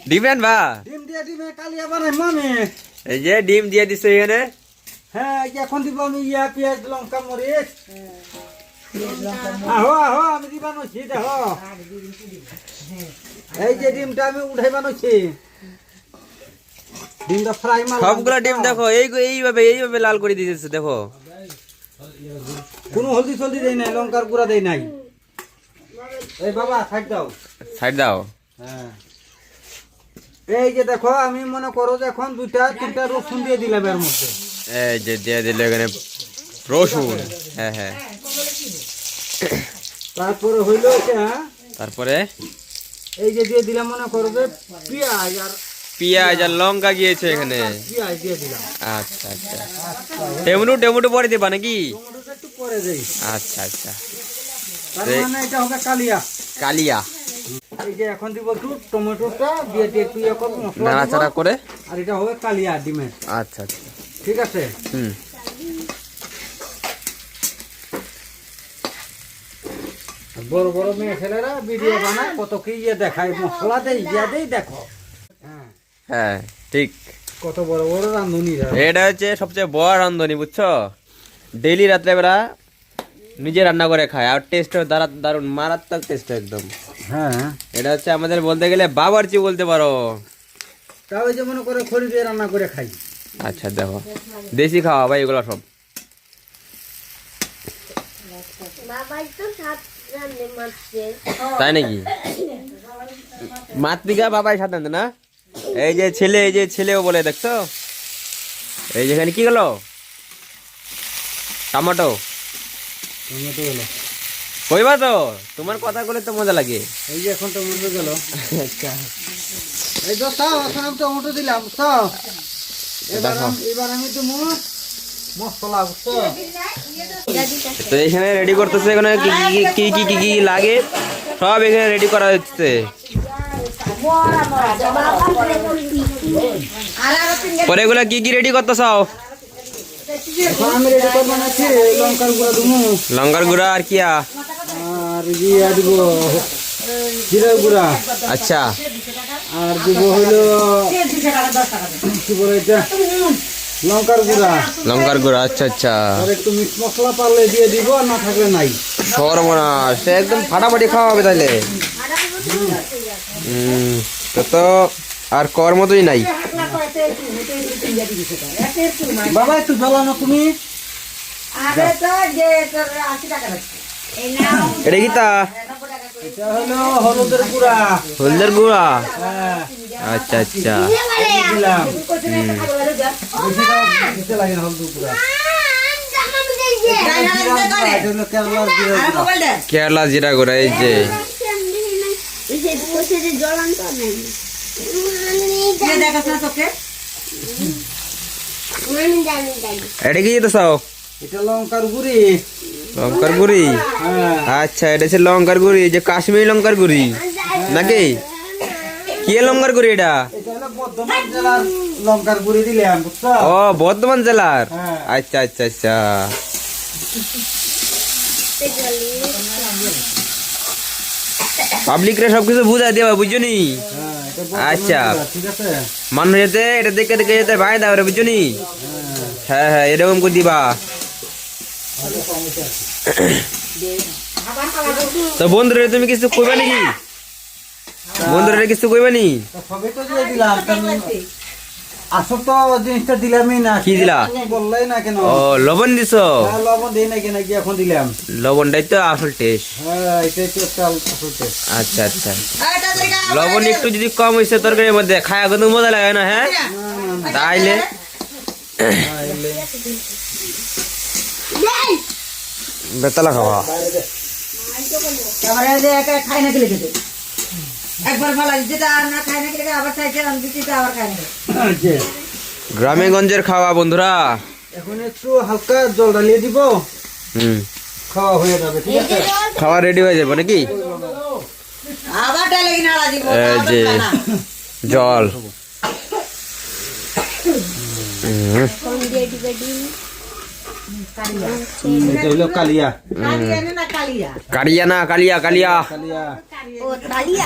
ডিম আনবা? ডিম দিয়ে ডিমে কালিয়া বানাই মামি। এই যে ডিম দিয়ে দিছে এখানে। হ্যাঁ এখন দিব আমি পেঁয়াজ লঙ্কা মরিচ। আহো আহো আমি দিবা নছি দেখো। এই যে ডিমটা আমি উঠাই বানাচ্ছি। ডিমটা ফ্রাই মারলাম। সবগুলা ডিম দেখো এইভাবে লাল করে দিতেছে দেখো। কোনো হলদি চলদি দেই নাই, লঙ্কার গুঁড়া দেই নাই। এই বাবা সাইড দাও। সাইড দাও। হ্যাঁ এই যে দেখো আমি মনে করো যে এখন 2-3টা রসুন দিয়ে দিলাম এর মধ্যে। এই যে দিয়ে দিলে এখানে রসুন। হ্যাঁ হ্যাঁ। তারপরে হইলো তারপরে এই যে দিয়ে দিলাম মনে করো যে পেঁয়াজ আর লঙ্কা গিয়েছে এখানে। পেঁয়াজ দিয়ে দিলাম। আচ্ছা আচ্ছা। টমেটো পরে দিবা নাকি? টমেটোটা একটু পরে দেই। আচ্ছা আচ্ছা। তার মানে এটা হবে কালিয়া। কালিয়া। এই যে এখন দিব একটু টমেটোটা দিয়ে একটু মশলা নাড়াচাড়া করে। আর এটা হবে কালিয়া ডিমের। আচ্ছা আচ্ছা ঠিক আছে। বড় বড় মেয়ে ছেলেরা ভিডিও বানায় কত কি দেখায়, মশলা দেই দেই দেখো। হ্যাঁ ঠিক। কত বড় বড় রাঁধুনি। এটা হচ্ছে সবচেয়ে বড় রাঁধুনি বুঝছো। ডেইলি রাত্রেবেলা নিজে রান্না করে খায় আর টেস্ট দারুণ মারাত্মক টেস্ট একদম। হ্যাঁ এটা হচ্ছে আমাদের বলতে গেলে বাবুর্চি বলতে পারো। তাও যে মনে করে খড়ি দিয়ে রান্না করে খাই। আচ্ছা দেখো দেশি খাওয়া ভাই এগুলো সব। তাই নাকি? মাতৃকা বাবাই সাধারণত না। এই যে ছেলেও বলে দেখছো। এই যেখানে কি গেল টমেটো। টমেটো গেল কইবা তো তোমার কথা বলে তো মজা লাগে। এই যে এখন টমেটো গেল। আচ্ছা এই তো তাও এখন আমি টমেটো দিলাম তো। এবার আমি তো মশলা বুঝছো। তো এখানে রেডি করতেছে, এখানে কি কি কি কি লাগে সব এখানে রেডি করা হচ্ছে। পরে এগুলা কি কি রেডি করতেছ? আমি রেডি করবো না লঙ্কার গুঁড়া দেবো। লঙ্কার গুঁড়া আর কি? আর দিব জিরার গুঁড়া। আচ্ছা। আর দিব হইলো কি বলে এটা লঙ্কার গুঁড়া। আচ্ছা আচ্ছা। আর একটু মিক্স মশলা পারলে দিয়ে দিব, আর না থাকলে নাই। সর্বনাশ, সে একদম ফাটাফাটি খাওয়া হবে তাইলে। তো আর কর মতোই নাই। বাবা একটু জ্বালানো তুমি। এটা কি তা? এটা হলো হলুদের গুঁড়া। হলদের গুঁড়া। হ্যাঁ আচ্ছা আচ্ছা। দিলাম। বেশি লাগে না হলুদের গুঁড়া। কেরালা জিরা গুঁড়া। এই যে এটা কি যেতেছ? এটা লঙ্কার গুঁড়ি। লঙ্কার গুঁড়ি। আচ্ছা এটা হচ্ছে লঙ্কার গুঁড়ি, যে কাশ্মীরি লঙ্কার গুঁড়ি নাকি? কি লঙ্কার গুঁড়ি এটা? বর্ধমান জেলার লঙ্কার গুঁড়ি দিলাম বুঝছো। ও বর্ধমান জেলার। আচ্ছা আচ্ছা আচ্ছা। পাবলিকরা সবকিছু বুঝাই দেবা বুঝছো নি? আচ্ছা মানুষ যেতে এটা দেখে দেখে যেতে ভাই দাও রে বুঝছো নি? হ্যাঁ হ্যাঁ এরকম করে দিবা। তো বন্ধুরা তুমি কিছু কইবা নাকি? বন্ধুরা কিছু কইবা নি? সবই তো দিয়ে দিলাম। আসল তো জিনিসটা দিলামই না। কি দিলা? বললাই না কেন? ও লবণ দিছো? লবণ দেই না কেন, কি এখন দিলাম। লবণটাই তো আসল টেস্ট। হ্যাঁ এটাই তো আসল টেস্ট। আচ্ছা আচ্ছা। লবণ একটু যদি কম হয়েছে তরকারির মধ্যে খায়া কিন্তু মজা লাগে না। হ্যাঁ তাইলে বেতালা খাওয়া। গ্রামে গঞ্জের খাওয়া বন্ধুরা। এখন একটু হালকা জল ঢালিয়ে দিব। খাওয়া হয়ে যাবে। ঠিক আছে খাওয়া রেডি হয়ে যাবে নাকি? এই যে জল। কালিয়া কালিয়া না কালিয়া কালিয়া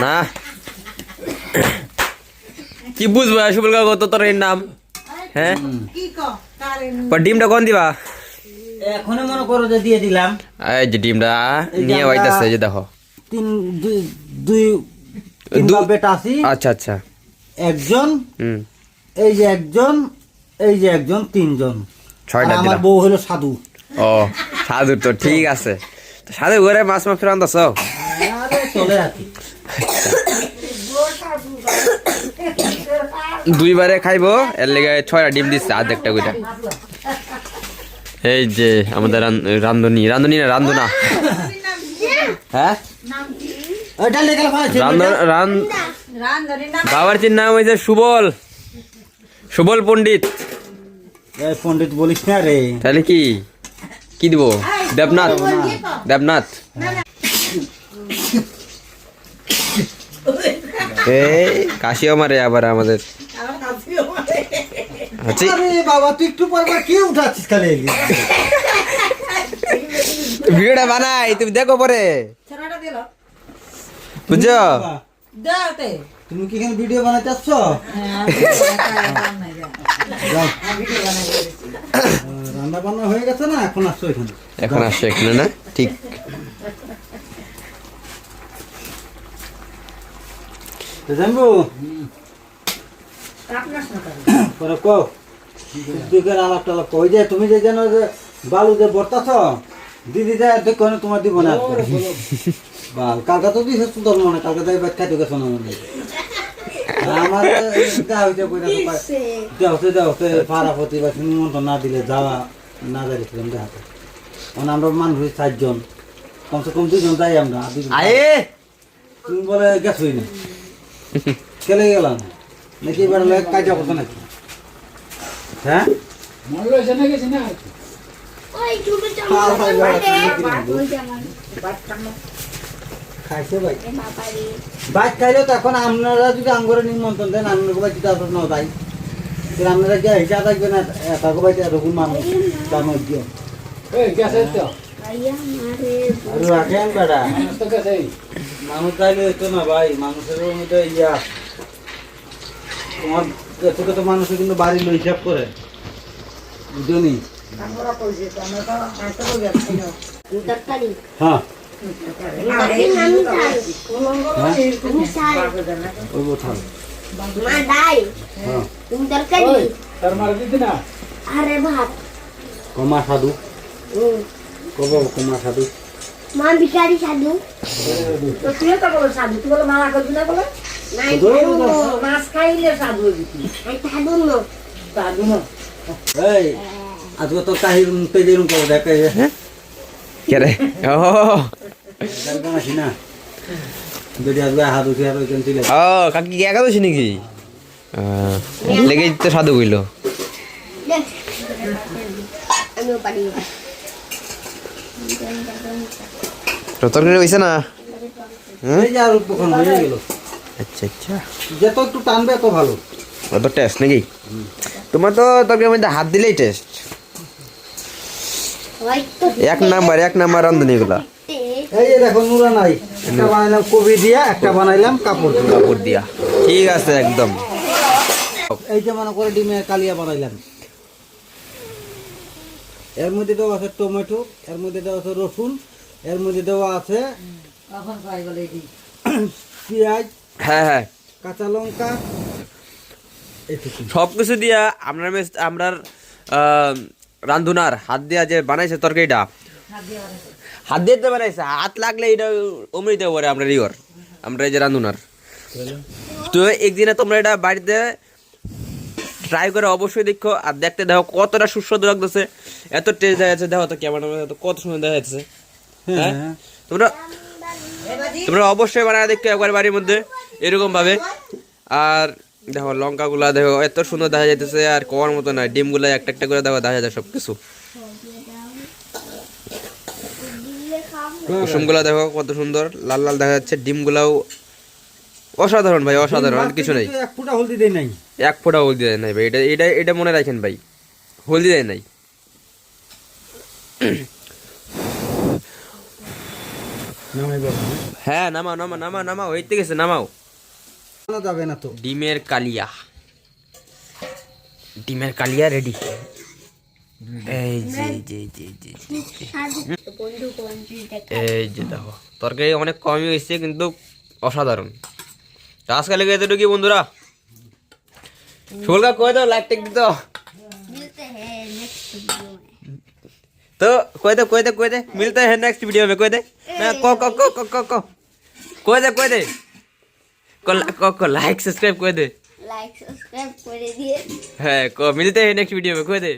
না। কি বুঝবো সুবল কাকা কত তোর এর নাম হ্যাঁ পর ডিমটা কোন দিবা এখনো মনে করো যে দিয়ে দিলাম এই যে ডিমটা নিয়ে আইতাছে এই যে দেখো তিন দুই বেটা আছি আচ্ছা আচ্ছা একজন হুম এই যে একজন এই যে একজন তিনজন ছয়টা আর আমার দিলাম বউ হলো সাধু ও সাধু তো ঠিক আছে তো সাধু ঘরে মাছ মাছ রান্দাছ আরে চলে আছি দুইবারে খাইবো এর লেগে 6টা ডিম দিচ্ছে আধেকটা কইটা এই যে আমাদের রান্ধুনি না রান্ধুনা হ্যাঁ এটা লেগে বাবার্চির নাম হয়েছে সুবল পণ্ডিত পণ্ডিত বলিস না রে তাহলে কি দিব দেবনাথ এই কাশিও মারে আবার আমাদের আচ্ছা আরে বাবা তুই একটু পর কি উঠাচ্ছিস খালি ভিডিওটা বানাই তুমি দেখো পরে বুঝছো তুমি কি এখানে ভিডিও বানাতে আসছ রান্না বান্না হয়ে গেছে না এখন আসছো এখানে এখন আসছো এখানে না ঠিক জানবো পরে কো দুইকের আলাপ টালাপ কই যে তুমি যে জানো যে বালু যে বর্তাছ দিদি যায় দেখো না তোমার দিব না বাল কালকে তো দিছে তোর মনে কালকে তাই ব্যাগ খাইতে গেছো না মনে আমার যা হইতে কইরা তো যাওতে পারাপতি বা নিমন্ত্রণ না দিলে যাওয়া না যাইছিলাম দেখাতে কারণ আমরা মানুষ 4 জন কমসে কম 2 জন যাই আমরা আয়ে তুমি বলে গেছই না চলে গেলাম নাকি এবার কাজা করতো নাকি হ্যাঁ খাইছে ভাই বাইক খাইলেও তো এখন আপনারা যদি আঙ্গুরে নিমন্ত্রণ দেন আপনার বাড়িতে তো আপনার নয় আপনারা কি হিসাব থাকবে না একাগো বাড়িতে এরকম মানুষ তার মধ্যে আর রাখেন বেড়া মানুষ চাইলে হইতো না ভাই মানুষের মধ্যে তোমার ছোট তো মানুষে কিন্তু বাড়ি লো হিসাব করে বুঝলি হ্যাঁ কমা সাধু কব কমা সাধু মা ভিখারি সাধু তো তুই তো বলো সাধু তুই বলো মামা করবি না বলো নাই মাছ খাইলে সাধু হইবি সাধু না সাধু না এই আজকে তো কাহির মুখে যেরকম করে দেখে কে রে ও দেখবেন আসি না যদি আজকে হাত উঠে আর ওইখান ছিল ও কাকি কি একাদশী নাকি লেগে তো সাধু কইলো আমিও পারি তরকারি হইছে না এই যে আর দোকান হয়ে গেল আচ্ছা আচ্ছা যত একটু টানবে এত ভালো অত টেস্ট নাকি তোমার তো তরকারির মধ্যে হাত দিলেই টেস্ট এক নাম্বার রান্ধনি এগুলা এই যে দেখো নুরা নাই একটা বানাইলাম কবি দিয়া একটা বানাইলাম কাপড় দিয়া ঠিক আছে একদম এই যে মনে করে ডিমের কালিয়া বানাইলাম এর মধ্যে দেওয়া আছে টমেটো এর মধ্যে দেওয়া আছে রসুন এর মধ্যে দেওয়া আছে পেঁয়াজ হ্যাঁ কাঁচা লঙ্কা সবকিছু দিয়া আমরা রান্ধুনার হাত দিয়া যে বানাইছে তরকারিটা হাত দিয়ে তো বানাইছে হাত লাগলে এটা অমৃত পারে আমরা এই যে রান্ধুনার তো একদিনে তোমরা এটা বাড়িতে ট্রাই করে অবশ্যই দেখো আর দেখতে দেখো কতটা সুস্বাদু লাগতেছে এত টেস্ট দেখা যাচ্ছে দেখো তো কেমন কত সুন্দর দেখা যাচ্ছে হ্যাঁ তোমরা অবশ্যই বানায় দেখো একবার বাড়ির মধ্যে এরকম ভাবে আর দেখো লঙ্কাগুলা দেখো এত সুন্দর দেখা যাইতেছে আর কোয়ার মতো নয় ডিমগুলা একটা একটা করে দেখো দেখা যায় সবকিছু কুসুমগুলা দেখো কত সুন্দর লাল লাল দেখা যাচ্ছে ডিমগুলাও অসাধারণ ভাই অসাধারণ আর কিছু নাই এক ফোঁটা হলদি দেয় নাই এক ফোঁটা হলদি দেয় নাই ভাই এটা মনে রাখেন ভাই হলদি দেয় নাই হ্যাঁ নামাও হইতে গেছে নামাও যাবে না তো ডিমের কালিয়া ডিমের কালিয়া রেডি। এই যে যে যে যে বন্ধু বন্ধু এই যে দেখো তরকারি অনেক কমই হয়েছে কিন্তু অসাধারণ। তো আজকাল এতটুকু বন্ধুরা, শুভলকা কয়ে দাও লাইক টেক দিত। मिलते हैं नेक्स्ट वीडियो में। तो कोई दे मिलते हैं नेक्स्ट वीडियो में। कोई दे मैं कोई दे को लाइक सब्सक्राइब कोई दे लाइक सब्सक्राइब করে দিয়ে है को मिलते हैं नेक्स्ट वीडियो में। कोई दे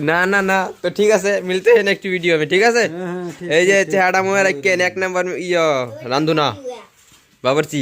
না না না তো ঠিক আছে, মিলতে हैं नेक्स्ट वीडियो में। ঠিক আছে, হ্যাঁ, হ্যাঁ, ঠিক, এই যে চেহারা মোয়া রাখেন এক নাম্বার ইয়া রান্ধুনা বাবরচি।